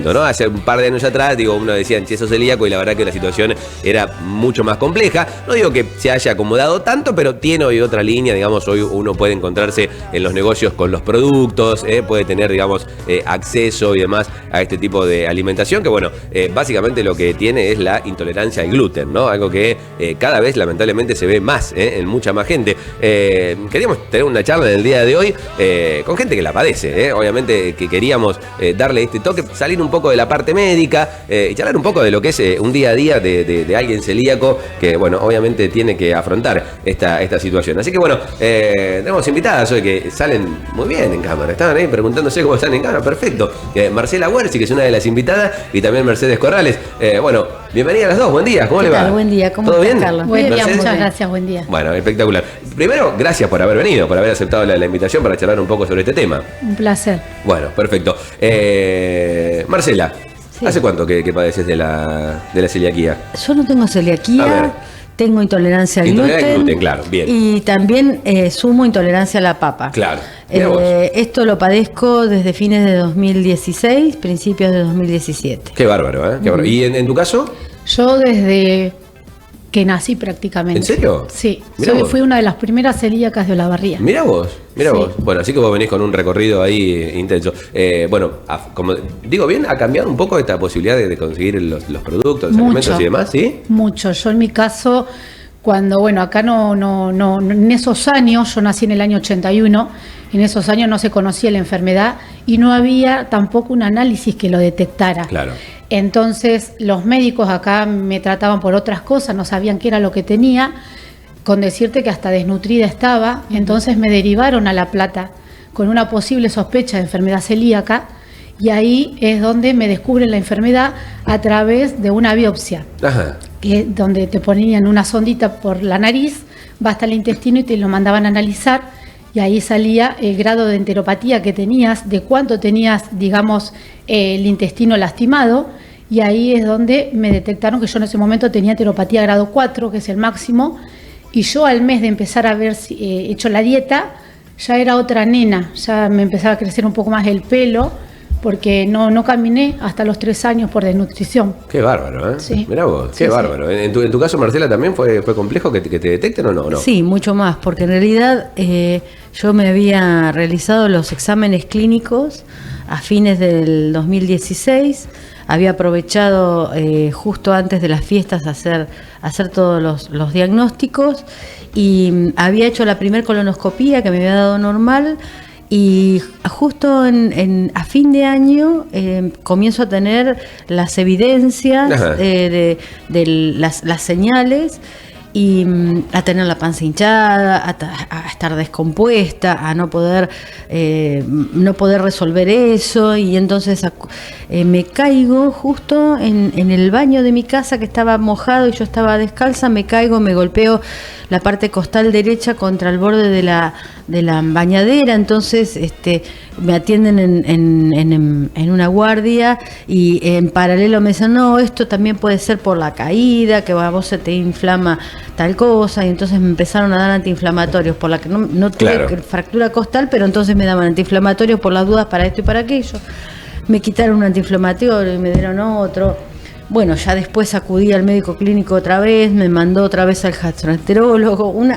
distinto, ¿no? Hace un par de años atrás, digo, uno decía, che, sos celíaco, y la verdad que la situación era mucho más compleja. No digo que se haya acomodado tanto, pero tiene hoy otra línea, digamos, hoy uno puede encontrarse en los negocios con los productos, puede tener, digamos, acceso y demás a este tipo de alimentación, que bueno, básicamente lo que tiene es la intolerancia al gluten, ¿no? Algo que cada vez lamentablemente se ve más en mucha más gente. Queríamos tener una charla en el día de hoy con gente que la padece, obviamente que queríamos darle este toque, salir un poco de la parte médica y charlar un poco de lo que es un día a día de alguien celíaco que, bueno, obviamente tiene que afrontar esta situación. Así que bueno, tenemos invitadas hoy que salen muy bien en cámara, estaban ahí preguntándose cómo están en cámara, perfecto. Marcela Huerci, que es una de las invitadas, y también Mercedes Corrales. Bueno, bienvenidas las dos, buen día, ¿cómo le va? Buen día, ¿cómo ¿Todo estás, bien? Carlos? Buen día, Mercedes. muchas gracias, buen día. Bueno, espectacular. Primero, gracias por haber venido, por haber aceptado la invitación para charlar un poco sobre este tema. Un placer. Bueno, perfecto. Marcela, Sí. ¿hace cuánto que padeces de la celiaquía? Yo no tengo A ver. celiaquía, tengo intolerancia al Intolerancia al gluten, gluten, claro, bien. y también sumo intolerancia a la papa. Claro. Mirá vos. Esto lo padezco desde fines de 2016, principios de 2017. Qué bárbaro, ¿eh? Qué bárbaro. ¿Y en tu caso? Yo desde que nací prácticamente. ¿En serio? Sí, Mirá vos. fui una de las primeras celíacas de Olavarría. Mirá vos, mirá Sí. vos. Bueno, así que vos venís con un recorrido ahí intenso. Bueno, como digo bien, ha cambiado un poco esta posibilidad de conseguir los productos, los alimentos y demás, ¿sí? Mucho. Yo en mi caso, cuando, bueno, acá no, en esos años, yo nací en el año 81, en esos años no se conocía la enfermedad y no había tampoco un análisis que lo detectara. Claro. Entonces los médicos acá me trataban por otras cosas, no sabían qué era lo que tenía, con decirte que hasta desnutrida estaba, entonces me derivaron a La Plata con una posible sospecha de enfermedad celíaca y ahí es donde me descubren la enfermedad a través de una biopsia, Ajá. donde te ponían una sondita por la nariz, va hasta el intestino y te lo mandaban a analizar y ahí salía el grado de enteropatía que tenías, de cuánto tenías, digamos, el intestino lastimado, y ahí es donde me detectaron que yo en ese momento tenía enteropatía grado 4, que es el máximo, y yo al mes de empezar a haber hecho la dieta, ya era otra nena, ya me empezaba a crecer un poco más el pelo, porque no caminé hasta los 3 años por desnutrición. Qué bárbaro, ¿eh? Sí. Mirá vos, qué Sí, bárbaro. En tu caso, Marcela, ¿también fue complejo que te detecten o no? Sí, mucho más, porque en realidad yo me había realizado los exámenes clínicos a fines del 2016, había aprovechado justo antes de las fiestas hacer todos los diagnósticos y había hecho la primer colonoscopía que me había dado normal. Y justo a fin de año comienzo a tener las evidencias de las señales y a tener la panza hinchada, a estar descompuesta, a no poder resolver eso, y entonces me caigo justo en el baño de mi casa que estaba mojado y yo estaba descalza, me caigo, me golpeo la parte costal derecha contra el borde de la bañadera, entonces me atienden en una guardia y en paralelo me dicen, no, esto también puede ser por la caída, que a vos se te inflama tal cosa, y entonces me empezaron a dar antiinflamatorios, por la que no tuve Claro. fractura costal, pero entonces me daban antiinflamatorios por las dudas para esto y para aquello. Me quitaron un antiinflamatorio y me dieron otro. Bueno, ya después acudí al médico clínico otra vez, me mandó otra vez al gastroenterólogo, un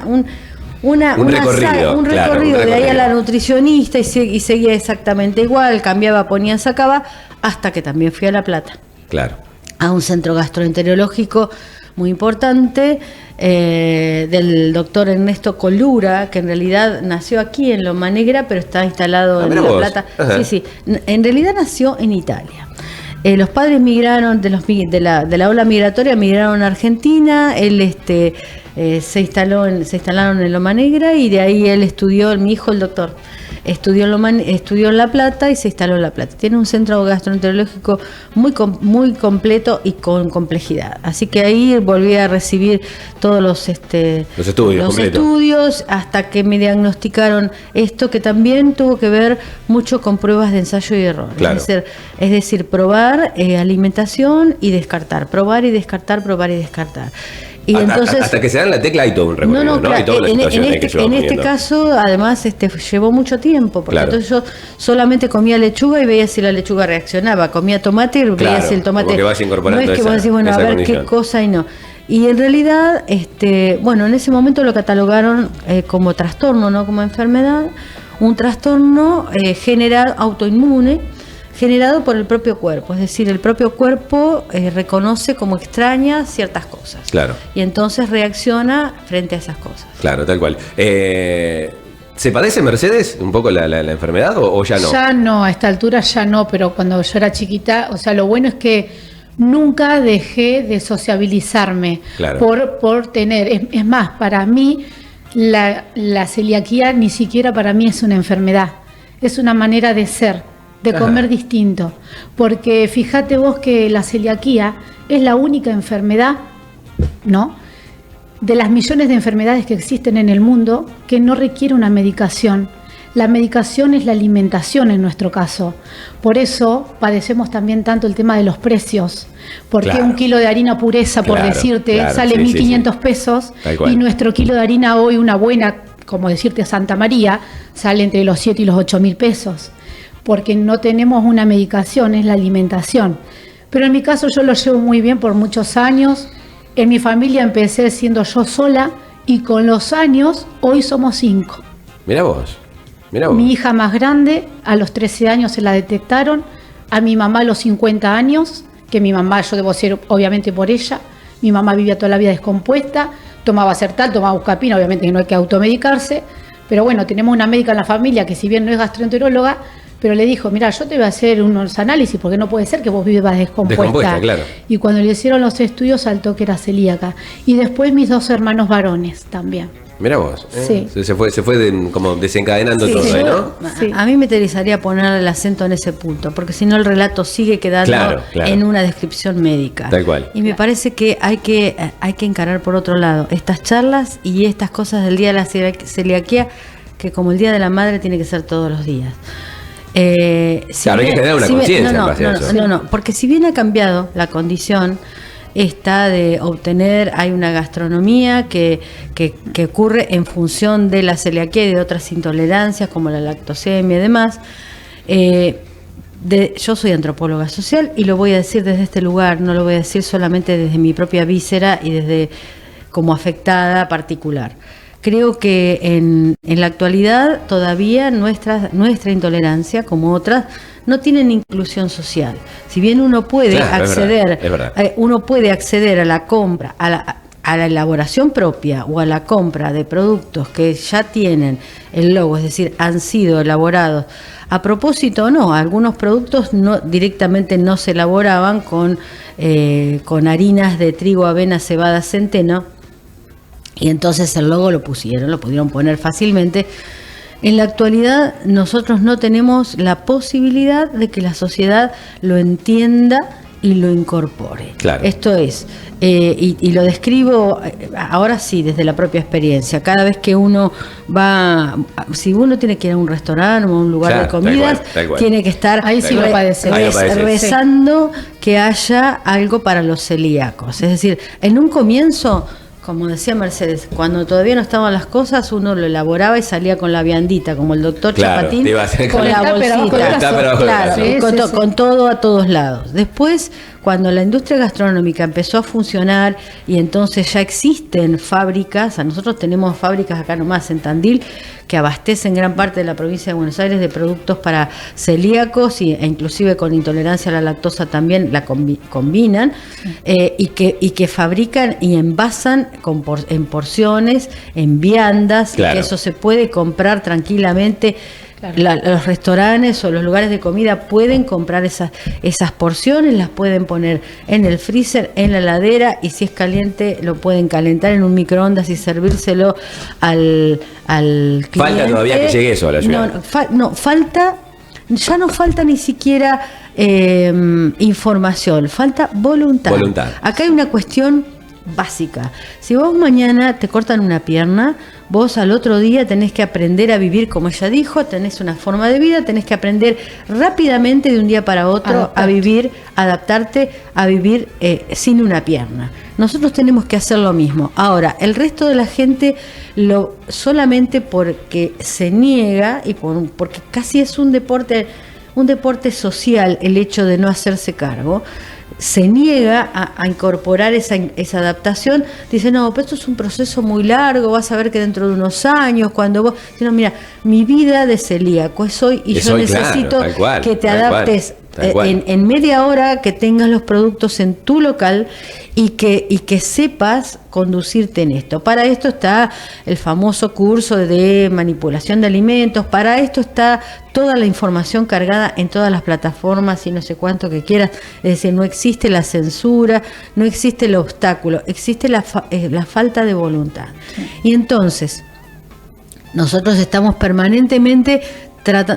recorrido de ahí a la nutricionista y seguía exactamente igual, cambiaba, ponía, sacaba, hasta que también fui a La Plata, Claro. a un centro gastroenterológico muy importante del doctor Ernesto Colura, que en realidad nació aquí en Loma Negra, pero está instalado en mirá La vos. Plata. Ajá. Sí, en realidad nació en Italia. Los padres migraron de la ola migratoria, migraron a Argentina. Él se instalaron en Loma Negra y de ahí él estudió, mi hijo el doctor, estudió en La Plata y se instaló en La Plata. Tiene un centro gastroenterológico muy completo y con complejidad. Así que ahí volví a recibir todos los estudios hasta que me diagnosticaron esto, que también tuvo que ver mucho con pruebas de ensayo y error. Claro. Es decir, probar alimentación y descartar, probar y descartar, probar y descartar. Y entonces, hasta que se dan la tecla hay todo un recorrido, ¿no? claro, Hay toda una situación ahí que se va en este moviendo. caso, además, llevó mucho tiempo, porque Claro. entonces yo solamente comía lechuga y veía si la lechuga reaccionaba, comía tomate y veía Claro, si el tomate... como que vas incorporando no es que esa- vos decís, bueno, a esa ver condición. qué cosa y no. Y en realidad, bueno, en ese momento lo catalogaron como trastorno, no como enfermedad, un trastorno generado, autoinmune, generado por el propio cuerpo, es decir, el propio cuerpo reconoce como extraña ciertas cosas. Claro. Y entonces reacciona frente a esas cosas. Claro, tal cual. ¿Se padece, Mercedes, un poco la enfermedad o ya no? Ya no, a esta altura ya no, pero cuando yo era chiquita, o sea, lo bueno es que nunca dejé de sociabilizarme Claro. por tener, es más, para mí la celiaquía ni siquiera para mí es una enfermedad, es una manera de ser, de Ajá. comer distinto, porque fíjate vos que la celiaquía es la única enfermedad, ¿no?, de las millones de enfermedades que existen en el mundo que no requiere una medicación. La medicación es la alimentación en nuestro caso. Por eso padecemos también tanto el tema de los precios. Porque Claro. un kilo de harina pureza, por Claro, decirte, claro, sale sí, 1.500 sí. pesos. Tal cual. Y nuestro kilo de harina hoy, una buena, como decirte Santa María, sale entre los 7 y los 8.000 pesos. Porque no tenemos una medicación, es la alimentación. Pero en mi caso yo lo llevo muy bien por muchos años. En mi familia empecé siendo yo sola y con los años hoy somos 5. Mirá vos. Mirá vos. Mi hija más grande a los 13 años se la detectaron, a mi mamá a los 50 años, que mi mamá yo debo ser obviamente por ella, mi mamá vivía toda la vida descompuesta, tomaba Sertal, tomaba Buscapina, obviamente que no hay que automedicarse, pero bueno, tenemos una médica en la familia que si bien no es gastroenteróloga, pero le dijo, mira, yo te voy a hacer unos análisis porque no puede ser que vos vivas descompuesta. Descompuesta, claro. Y cuando le hicieron los estudios saltó que era celíaca. Y después mis 2 hermanos varones también. Mirá vos. Sí. Se fue como desencadenando Sí, todo, yo- ¿no? Sí. A mí me interesaría poner el acento en ese punto, porque si no el relato sigue quedando Claro, claro. en una descripción médica. Tal cual. Y me parece que hay que encarar por otro lado estas charlas y estas cosas del Día de la Celiaquía, que como el Día de la Madre tiene que ser todos los días. Claro, hay que generar una conciencia en base a eso. No, porque si bien ha cambiado la condición esta de obtener, hay una gastronomía que ocurre en función de la celiaquía y de otras intolerancias como la lactosemia y demás. Yo soy antropóloga social y lo voy a decir desde este lugar, no lo voy a decir solamente desde mi propia víscera y desde como afectada particular. Creo que en la actualidad todavía nuestra intolerancia, como otras, no tienen inclusión social. Si bien uno puede Claro, acceder, es verdad. uno puede acceder a la compra, a la elaboración propia o a la compra de productos que ya tienen el logo, es decir, han sido elaborados a propósito o no. Algunos productos directamente no se elaboraban con harinas de trigo, avena, cebada, centeno. Y entonces el logo lo pudieron poner fácilmente. En la actualidad nosotros no tenemos la posibilidad de que la sociedad lo entienda y lo incorpore. Claro. Esto es, y lo describo ahora sí desde la propia experiencia. Cada vez que uno va, si uno tiene que ir a un restaurante o a un lugar Claro, de comidas, tal cual. tiene que estar Ahí sí lo padeces. Ahí lo padeces. rezando que haya algo para los celíacos. Es decir, en un comienzo, como decía Mercedes, cuando todavía no estaban las cosas, uno lo elaboraba y salía con la viandita, como el doctor Claro, Chapatín, te iba a hacer con con la el tupper abajo bolsita. del brazo. El tupper abajo del Claro, brazo. Sí, sí, sí. con todo a todos lados. Después, cuando la industria gastronómica empezó a funcionar y entonces ya existen fábricas, nosotros tenemos fábricas acá nomás en Tandil que abastecen gran parte de la provincia de Buenos Aires de productos para celíacos e inclusive con intolerancia a la lactosa también la combinan, y que fabrican y envasan en porciones, en viandas, Claro. y que eso se puede comprar tranquilamente. Claro. Los restaurantes o los lugares de comida pueden comprar esas porciones, las pueden poner en el freezer, en la heladera, y si es caliente lo pueden calentar en un microondas y servírselo al cliente. Falta todavía que llegue eso a la ciudad. Ya no falta ni siquiera información, falta voluntad. Voluntad. Acá hay una cuestión básica. Si vos mañana te cortan una pierna, vos al otro día tenés que aprender a vivir como ella dijo, tenés una forma de vida, tenés que aprender rápidamente de un día para otro a vivir, adaptarte a vivir sin una pierna. Nosotros tenemos que hacer lo mismo. Ahora, el resto de la gente solamente porque se niega y porque casi es un deporte social el hecho de no hacerse cargo, se niega a incorporar esa adaptación, dice, no, pero esto es un proceso muy largo, vas a ver que dentro de unos años, cuando vos... No, mira, mi vida de celíaco es hoy y yo necesito que te adaptes en media hora, que tengas los productos en tu local y que sepas conducirte en esto. Para esto está el famoso curso de manipulación de alimentos, para esto está toda la información cargada en todas las plataformas y no sé cuánto que quieras. Es decir, no existe la censura, no existe el obstáculo, existe la falta de voluntad. Y entonces, nosotros estamos permanentemente...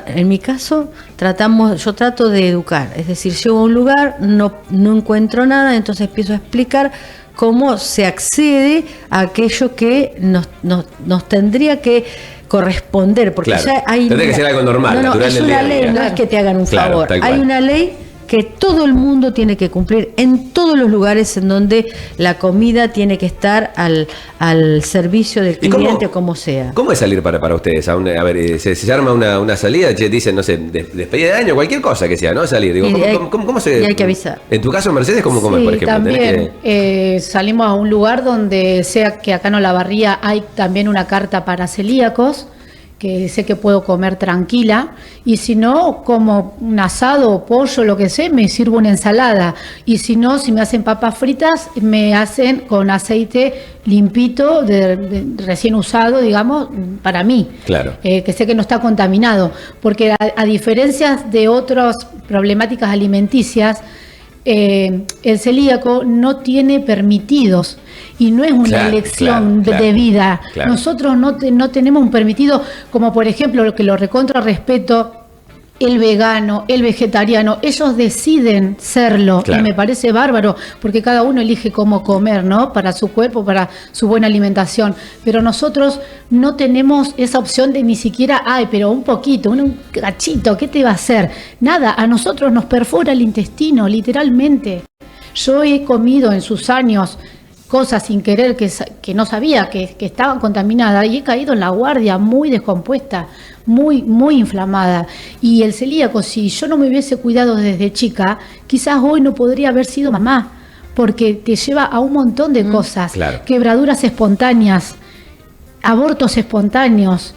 En mi caso, yo trato de educar, es decir, llego a un lugar, no encuentro nada, entonces empiezo a explicar cómo se accede a aquello que nos tendría que corresponder, porque ya hay... Tendría que ser algo normal, natural es del una día a ley, día. no es que te hagan un favor, hay una ley que todo el mundo tiene que cumplir en todos los lugares en donde la comida tiene que estar al servicio del cliente o como sea. ¿Cómo es salir para ustedes? A ver, se arma una salida, dicen, no sé, despedida de año, cualquier cosa que sea, ¿no? Salir. Digo, ¿cómo se...? Y hay que avisar. En tu caso, Mercedes, ¿cómo es, por ejemplo? También salimos a un lugar donde sea que acá en Olavarría hay también una carta para celíacos, que sé que puedo comer tranquila, y si no, como un asado o pollo, lo que sé, me sirvo una ensalada, y si no, si me hacen papas fritas, me hacen con aceite limpito, de recién usado, digamos, para mí, claro. Que sé que no está contaminado, porque a diferencia de otras problemáticas alimenticias, el celíaco no tiene permitidos y no es una elección de vida. Nosotros no tenemos un permitido, como por ejemplo, lo que lo recontra respeto, el vegano, el vegetariano, ellos deciden serlo, y me parece bárbaro, porque cada uno elige cómo comer, ¿no? Para su cuerpo, para su buena alimentación. Pero nosotros no tenemos esa opción de ni siquiera, pero un poquito, un cachito, ¿qué te va a hacer? Nada, a nosotros nos perfora el intestino, literalmente. Yo he comido en sus años cosas sin querer que no sabía que estaban contaminadas y he caído en la guardia muy descompuesta, muy inflamada. Y el celíaco, si yo no me hubiese cuidado desde chica, quizás hoy no podría haber sido mamá, porque te lleva a un montón de cosas, quebraduras espontáneas, abortos espontáneos,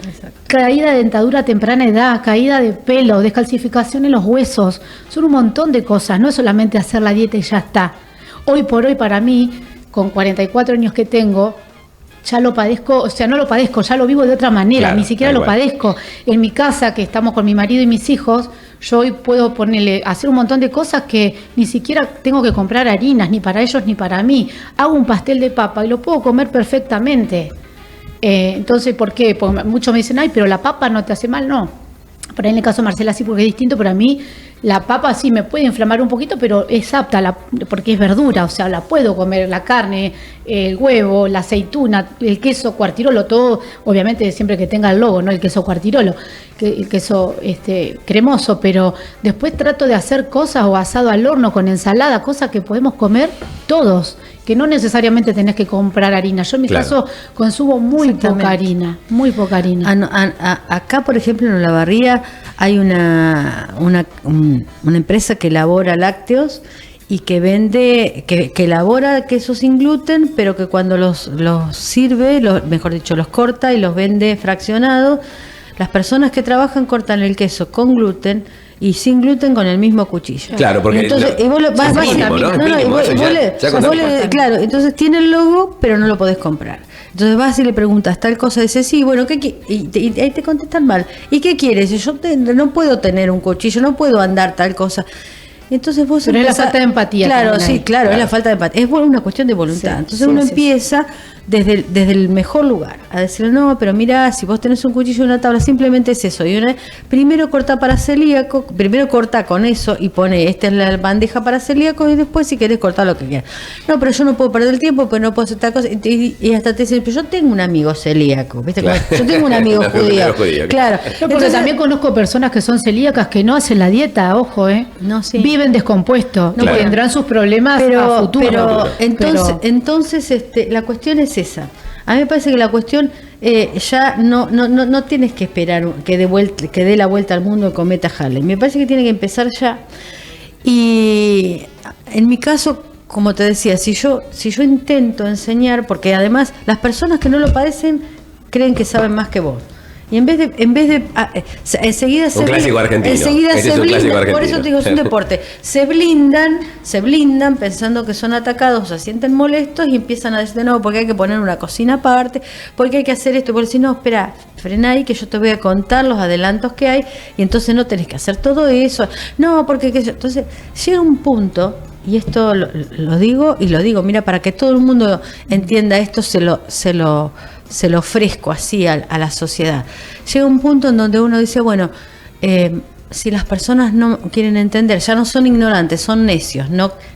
caída de dentadura a temprana edad, caída de pelo, descalcificación en los huesos, son un montón de cosas, no es solamente hacer la dieta y ya está. Hoy por hoy para mí, con 44 años que tengo, ya lo padezco, o sea, no lo padezco, ya lo vivo de otra manera, ni siquiera lo padezco. En mi casa, que estamos con mi marido y mis hijos, yo hoy puedo hacer un montón de cosas que ni siquiera tengo que comprar harinas, ni para ellos ni para mí. Hago un pastel de papa y lo puedo comer perfectamente. Entonces, ¿por qué? Porque muchos me dicen, pero la papa no te hace mal, no. Por ahí en el caso de Marcela sí, porque es distinto, pero a mí la papa sí me puede inflamar un poquito, pero es apta porque es verdura, o sea, la puedo comer, la carne, el huevo, la aceituna, el queso Cuartirolo, todo, obviamente siempre que tenga el logo, ¿no? El queso Cuartirolo, el queso cremoso, pero después trato de hacer cosas o asado al horno con ensalada, cosas que podemos comer todos, que no necesariamente tenés que comprar harina. Yo en mi caso consumo muy poca harina, muy poca harina. Acá, por ejemplo, en Olavarría hay una empresa que elabora lácteos y que vende, que elabora quesos sin gluten, pero que cuando los sirve, mejor dicho, los corta y los vende fraccionados. Las personas que trabajan cortan el queso con gluten y sin gluten con el mismo cuchillo. Claro, porque entonces, claro, entonces tiene el logo, pero no lo podés comprar. Entonces vas y le preguntas tal cosa, dice, sí, bueno, y ahí te contestan mal. ¿Y qué quieres? Yo no puedo tener un cuchillo, no puedo andar tal cosa. Entonces vos Pero es la falta de empatía. Claro, sí, ahí. claro, es la falta de empatía. Es una cuestión de voluntad. Sí, Entonces sí, uno sí, empieza desde el mejor lugar a decirle, no, pero mira, si vos tenés un cuchillo y una tabla, simplemente es eso. Primero corta para celíaco, primero corta con eso y pone, esta es la bandeja para celíaco, y después si querés cortar lo que quieras. No, pero yo no puedo perder el tiempo, pues no puedo hacer tal cosa. Y hasta te dicen, pero yo tengo un amigo celíaco, ¿viste? Claro. Yo tengo un amigo judío. Claro. No, porque Entonces, también conozco personas que son celíacas que no hacen la dieta, ojo, No, sí. viven descompuestos, Claro. tendrán sus problemas a futuro. Pero entonces la cuestión es esa. A mí me parece que la cuestión ya no tienes que esperar que dé la vuelta al mundo el cometa Halley. Me parece que tiene que empezar ya. Y en mi caso, como te decía, si yo intento enseñar, porque además las personas que no lo padecen creen que saben más que vos. Y en vez de enseguida Un clásico argentino. enseguida Ese se es un clásico blindan, por eso argentino. te digo, es un deporte. Se blindan pensando que son atacados, se sienten molestos y empiezan a decir, no, porque hay que poner una cocina aparte, porque hay que hacer esto, porque si no, espera, frena ahí que yo te voy a contar los adelantos que hay y entonces no tenés que hacer todo eso. No, porque entonces llega un punto, y esto lo digo, mira, para que todo el mundo entienda esto, se lo ofrezco así a la sociedad. Llega un punto en donde uno dice, bueno, si las personas no quieren entender, ya no son ignorantes, son necios.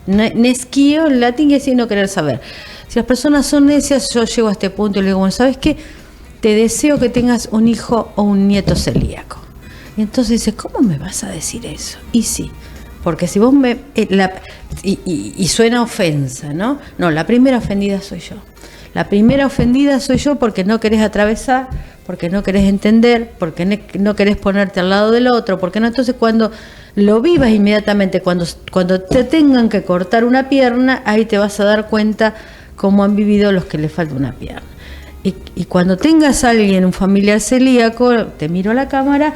Nesquio en latín quiere decir no querer saber. Si las personas son necias, yo llego a este punto y le digo, bueno, ¿sabes qué? Te deseo que tengas un hijo o un nieto celíaco. Y entonces dice, ¿cómo me vas a decir eso? Y sí, porque si vos y suena ofensa, ¿no? No, la primera ofendida soy yo. La primera ofendida soy yo porque no querés atravesar, porque no querés entender, porque no querés ponerte al lado del otro, porque no. Entonces cuando lo vivas inmediatamente, cuando te tengan que cortar una pierna, ahí te vas a dar cuenta cómo han vivido los que les falta una pierna. Y cuando tengas a alguien, un familiar celíaco, te miro a la cámara,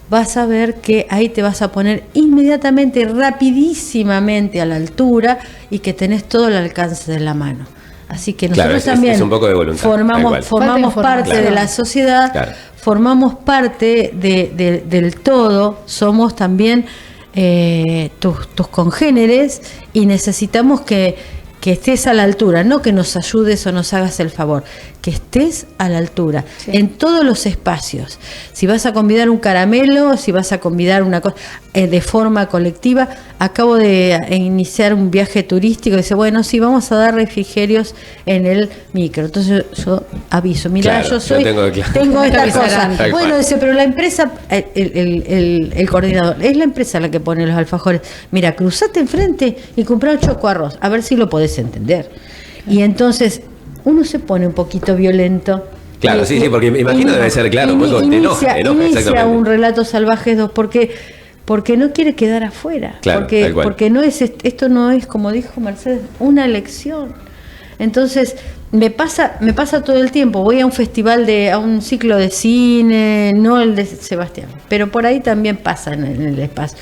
vas a ver que ahí te vas a poner inmediatamente, rapidísimamente a la altura y que tenés todo el alcance de la mano. Así que nosotros también es un poco de voluntad, formamos parte de la sociedad, formamos parte del todo, somos también tus congéneres y necesitamos que estés a la altura, no que nos ayudes o nos hagas el favor, que estés a la altura, en todos los espacios. Si vas a convidar un caramelo, si vas a convidar una cosa de forma colectiva, acabo de iniciar un viaje turístico y dice, bueno, sí, vamos a dar refrigerios en el micro. Entonces yo aviso, mira, claro, tengo esta cosa. Bueno, dice, pero la empresa, el coordinador, es la empresa la que pone los alfajores. Mira, cruzate enfrente y comprá un choco arroz, a ver si lo podés entender. Y entonces uno se pone un poquito violento. Claro, sí, porque me imagino debe ser claro, te enoja, inicia un relato salvaje 2 porque no quiere quedar afuera, claro, porque esto no es, como dijo Mercedes, una elección. Entonces me pasa todo el tiempo. Voy a un festival a un ciclo de cine, no el de Sebastián, pero por ahí también pasa en el espacio.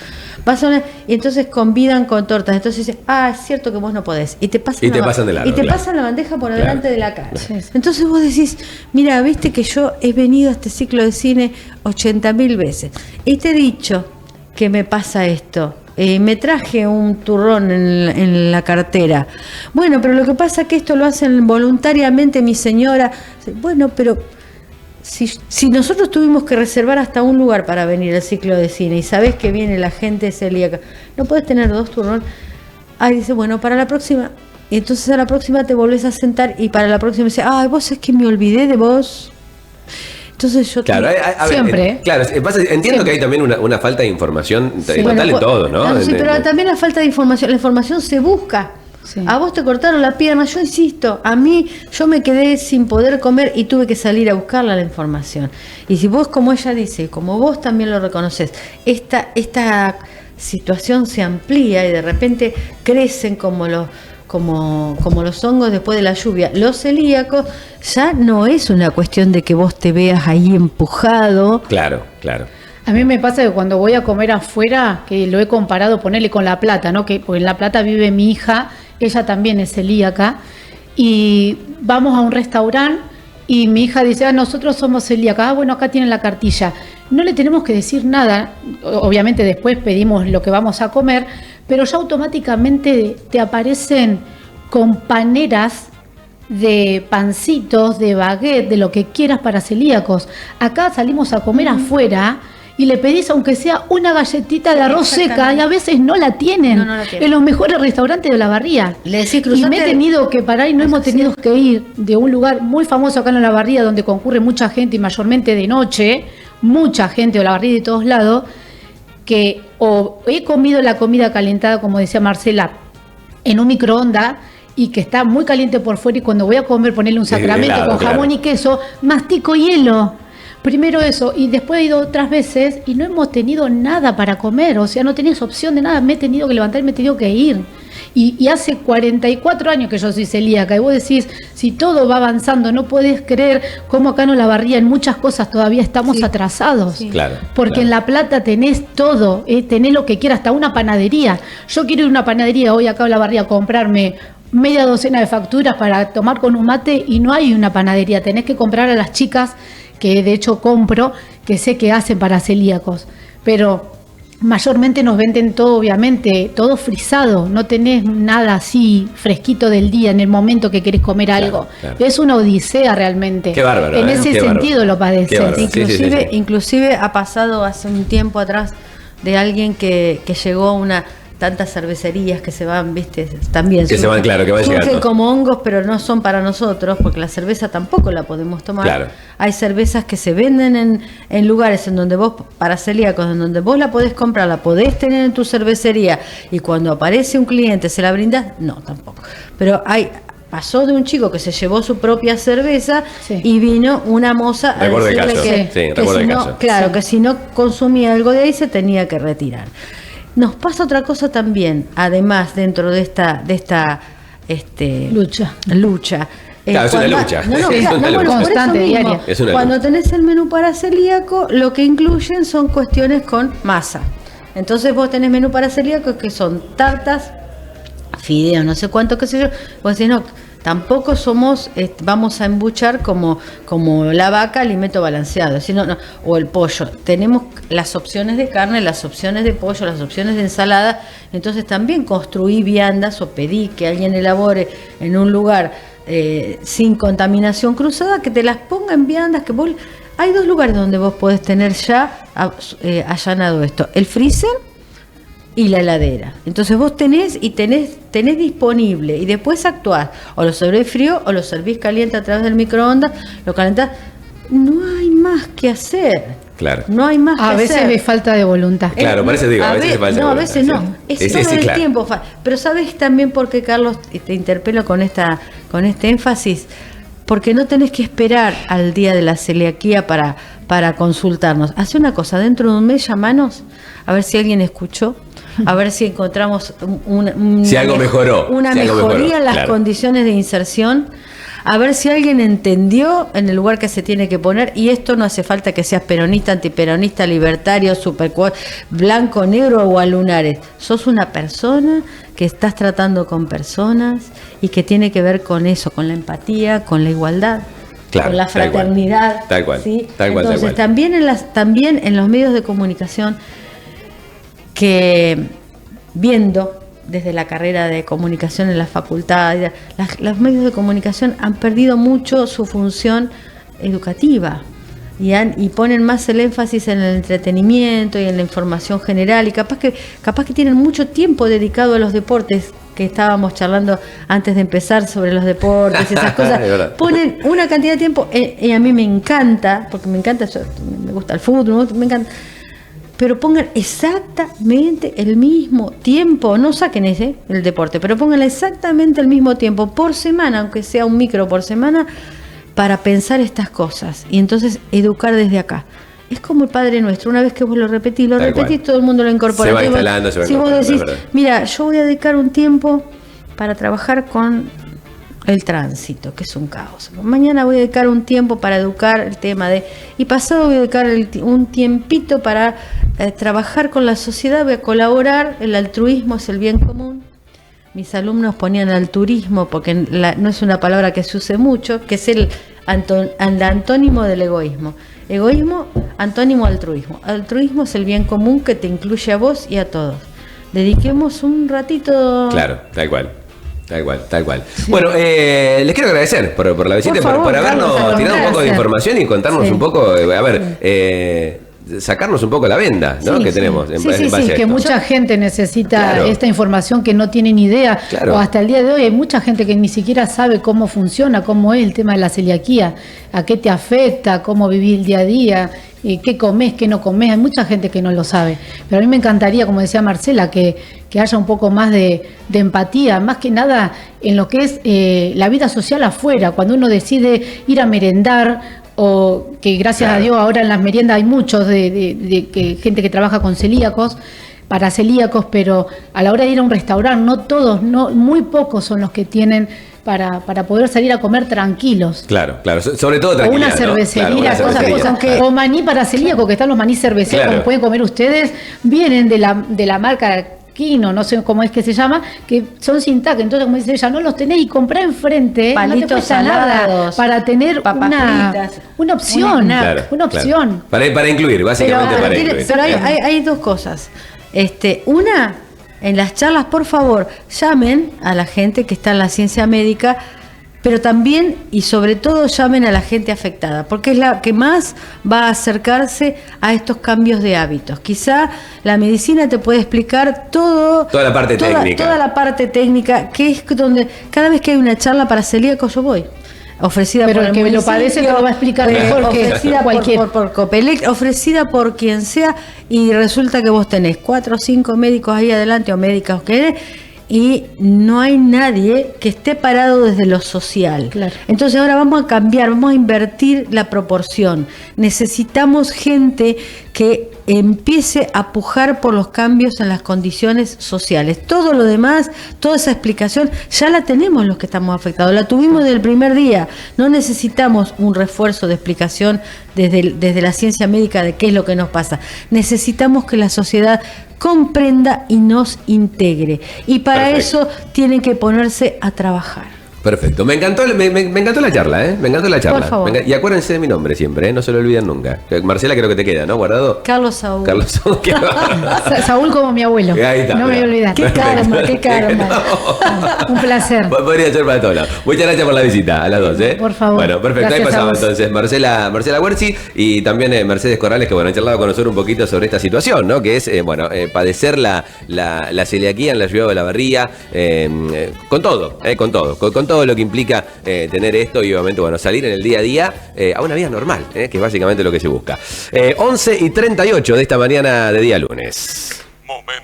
Y entonces convidan con tortas. Entonces dicen, es cierto que vos no podés. Y te pasan de largo, pasan la bandeja por delante de la cara. Entonces vos decís, mira, viste que yo he venido a este ciclo de cine 80.000 veces. Y te he dicho que me pasa esto. Me traje un turrón en la cartera. Bueno, pero lo que pasa es que esto lo hacen voluntariamente mi señora. Bueno, pero si nosotros tuvimos que reservar hasta un lugar para venir al ciclo de cine y sabés que viene la gente celíaca, no podés tener 2 turrones. Dice, bueno, para la próxima. Y entonces a la próxima te volvés a sentar y para la próxima dice, vos es que me olvidé de vos. Entonces yo siempre. Entiendo siempre. Que hay también una falta de información total en todo, ¿no? Pero también la falta de información, la información se busca. Sí. A vos te cortaron la pierna, yo insisto, yo me quedé sin poder comer y tuve que salir a buscarla la información. Y si vos, como ella dice, como vos también lo reconoces, esta situación se amplía y de repente crecen como los hongos después de la lluvia. Los celíacos ya no es una cuestión de que vos te veas ahí empujado. Claro. A mí me pasa que cuando voy a comer afuera, que lo he comparado, ponerle con La Plata, ¿no? Porque en La Plata vive mi hija, ella también es celíaca, y vamos a un restaurante y mi hija dice, nosotros somos celíacas, bueno, acá tienen la cartilla. No le tenemos que decir nada, obviamente después pedimos lo que vamos a comer, pero ya automáticamente te aparecen con paneras de pancitos, de baguette, de lo que quieras para celíacos. Acá salimos a comer afuera y le pedís aunque sea una galletita de arroz seca y a veces no la tienen. No la tienen. En los mejores restaurantes de Olavarría. Le decís, Y cruzate. me he tenido que parar y no hemos tenido que ir de un lugar muy famoso acá en Olavarría donde concurre mucha gente y mayormente de noche, mucha gente de Olavarría de todos lados, que o he comido la comida calentada, como decía Marcela, en un microondas y que está muy caliente por fuera y cuando voy a comer ponerle un sacramento helado, con jamón claro. y queso, mastico hielo. Primero eso, y después he ido otras veces y no hemos tenido nada para comer, o sea, no tenías opción de nada, me he tenido que levantar y me he tenido que ir. Y hace 44 años que yo soy celíaca, y vos decís, si todo va avanzando, no puedes creer cómo acá en Olavarría en muchas cosas todavía estamos Sí. atrasados. Sí. Claro. Porque claro. en La Plata tenés todo, tenés lo que quieras, hasta una panadería. Yo quiero ir a una panadería hoy acá en Olavarría a comprarme media docena de facturas para tomar con un mate y no hay una panadería, tenés que comprar a las chicas que de hecho compro, que sé que hacen para celíacos, pero mayormente nos venden todo, obviamente, todo frisado, no tenés nada así fresquito del día en el momento que querés comer Claro, algo. claro. Es una odisea realmente. Qué bárbaro, en ¿eh? ese Qué sentido bárbaro. lo padeces. Qué bárbaro. Sí, Inclusive, sí. inclusive ha pasado hace un tiempo atrás de alguien que llegó a una tantas cervecerías que se van, viste, también Que se van, claro, que van surgen llegando. como hongos, pero no son para nosotros, porque la cerveza tampoco la podemos tomar. Claro. Hay cervezas que se venden en lugares en donde vos, para celíacos, en donde vos la podés comprar, la podés tener en tu cervecería, y cuando aparece un cliente se la brindás, no, tampoco. Pero pasó de un chico que se llevó su propia cerveza Sí. y vino una moza a Recuerdo el decirle caso. que, Sí, recuerdo si el no, caso. claro, Sí. que si no consumía algo de ahí se tenía que retirar. Nos pasa otra cosa también, además dentro de esta Lucha. lucha. Claro, es una cuando- lucha. No, Es claro, una no, lucha. por eso Constante, mismo, diaria. Es una cuando lucha. tenés el menú para celíaco, lo que incluyen son cuestiones con masa. Entonces vos tenés menú para celíacos que son tartas, fideos, no sé cuánto, qué sé yo. Vos decís, no, tampoco somos, vamos a embuchar como la vaca, alimento balanceado, sino, no, o el pollo. Tenemos las opciones de carne, las opciones de pollo, las opciones de ensalada. Entonces también construí viandas o pedí que alguien elabore en un lugar sin contaminación cruzada, que te las ponga en viandas, que vos... Hay dos lugares donde vos podés tener ya allanado esto: el freezer y la heladera. Entonces vos tenés disponible, y después actuás, o lo servís frío o lo servís caliente a través del microondas, lo calentás. No hay más que hacer. Claro. No hay más que A veces hacer. es falta de voluntad. Claro, por eso digo, a veces falta no, a voluntad, veces no. sí. Es Sí, todo sí, el claro. tiempo. Pero ¿sabés también por qué, Carlos, te interpelo con este énfasis? Porque no tenés que esperar al día de la celiaquía para consultarnos. Hace una cosa, dentro de un mes llamanos, a ver si alguien escuchó, a ver si encontramos Si algo mejoró, una si algo mejoría mejoró, en las claro. condiciones de inserción, a ver si alguien entendió en el lugar que se tiene que poner. Y esto no hace falta que seas peronista, antiperonista, libertario, blanco, negro o a lunares. Sos una persona que estás tratando con personas y que tiene que ver con eso, con la empatía, con la igualdad, Claro, con la tal cual. fraternidad. Tal cual, ¿sí? tal cual, tal Entonces, cual. también en los medios de comunicación, que viendo desde la carrera de comunicación en la facultad, los medios de comunicación han perdido mucho su función educativa y ponen más el énfasis en el entretenimiento y en la información general, y capaz que tienen mucho tiempo dedicado a los deportes, que estábamos charlando antes de empezar sobre los deportes y esas cosas. Es verdad. Ponen una cantidad de tiempo, y a mí me encanta, porque me gusta el fútbol, me encanta. Pero pongan exactamente el mismo tiempo, no saquen el deporte, pero pongan exactamente el mismo tiempo por semana, aunque sea un micro por semana, para pensar estas cosas y entonces educar desde acá. Es como el Padre Nuestro, una vez que vos lo repetís, Tal cual. todo el mundo lo incorpora. Se va Entonces, instalando, se va si vos incorporando, decís, es verdad. mira, yo voy a dedicar un tiempo para trabajar con el tránsito, que es un caos. Mañana voy a dedicar un tiempo para educar el tema y pasado voy a dedicar un tiempito para trabajar con la sociedad, voy a colaborar, el altruismo es el bien común. Mis alumnos ponían altruismo porque no es una palabra que se use mucho, que es el antónimo del egoísmo. Egoísmo, antónimo altruismo. Altruismo es el bien común que te incluye a vos y a todos. dediquemos un ratito. Claro, tal cual. Tal cual, tal cual. Sí. Bueno, les quiero agradecer por la visita y por habernos tirado un poco de información y contarnos un poco, a ver, sacarnos un poco la venda, ¿no? Que tenemos en base a esto. Que mucha gente necesita esta información que no tiene ni idea, o hasta el día de hoy hay mucha gente que ni siquiera sabe cómo funciona, cómo es el tema de la celiaquía, a qué te afecta, cómo vivir el día a día, qué comés, qué no comés. Hay mucha gente que no lo sabe, pero a mí me encantaría, como decía Marcela, que haya un poco más de empatía, más que nada en lo que es la vida social afuera, cuando uno decide ir a merendar, o que gracias a Dios ahora en las meriendas hay muchos de gente que trabaja con celíacos, para celíacos, pero a la hora de ir a un restaurante, no todos, muy pocos son los que tienen para poder salir a comer tranquilos. Claro, sobre todo tranquilidad. O una cervecería, o maní para celíacos, que están los maní cerveceros, como pueden comer ustedes, vienen de la marca Quino, no sé cómo es que se llama, que son sin TAC. Entonces, como dice ella, no los tenés y comprá enfrente, palitos no te cuesta nada para tener una opción. Una opción. Para incluir, básicamente para incluir. Pero hay dos cosas. Una, en las charlas, por favor, llamen a la gente que está en la ciencia médica, pero también y sobre todo llamen a la gente afectada, porque es la que más va a acercarse a estos cambios de hábitos. Quizá la medicina te puede explicar toda la parte técnica. Toda la parte técnica, que es donde cada vez que hay una charla para celíacos yo voy. Ofrecida pero por el que lo padece te lo va a explicar mejor que ofrecida por Copelec, ofrecida por quien sea, y resulta que vos tenés 4 o 5 médicos ahí adelante o médicas que y no hay nadie que esté parado desde lo social. Claro. Entonces ahora vamos a cambiar, vamos a invertir la proporción. Necesitamos gente que empiece a pujar por los cambios en las condiciones sociales. Todo lo demás, toda esa explicación, ya la tenemos los que estamos afectados, la tuvimos desde el primer día. No necesitamos un refuerzo de explicación desde la ciencia médica de qué es lo que nos pasa. Necesitamos que la sociedad comprenda y nos integre. Y para eso tienen que ponerse a trabajar. Perfecto. Me encantó la charla, ¿eh? Me encantó la charla. Por favor. Y acuérdense de mi nombre siempre, ¿eh? No se lo olviden nunca. Marcela creo que te queda, ¿no? ¿Guardado? Carlos Saúl. Carlos Saúl. Saúl como mi abuelo. Ahí está, no me voy a olvidar. Qué karma. Un placer. Podría ser para todos lados. Muchas gracias por la visita a las dos, ¿eh? Por favor. Bueno, perfecto. Gracias. Ahí pasamos entonces Marcela Huerzi y también Mercedes Corrales, que bueno, han charlado con nosotros un poquito sobre esta situación, ¿no? Que es, padecer la celiaquía en la ciudad de Olavarría, con todo lo que implica tener esto y obviamente, bueno, salir en el día a día a una vida normal, que es básicamente lo que se busca. 11:38 de esta mañana de día lunes.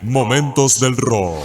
Momentos del rock.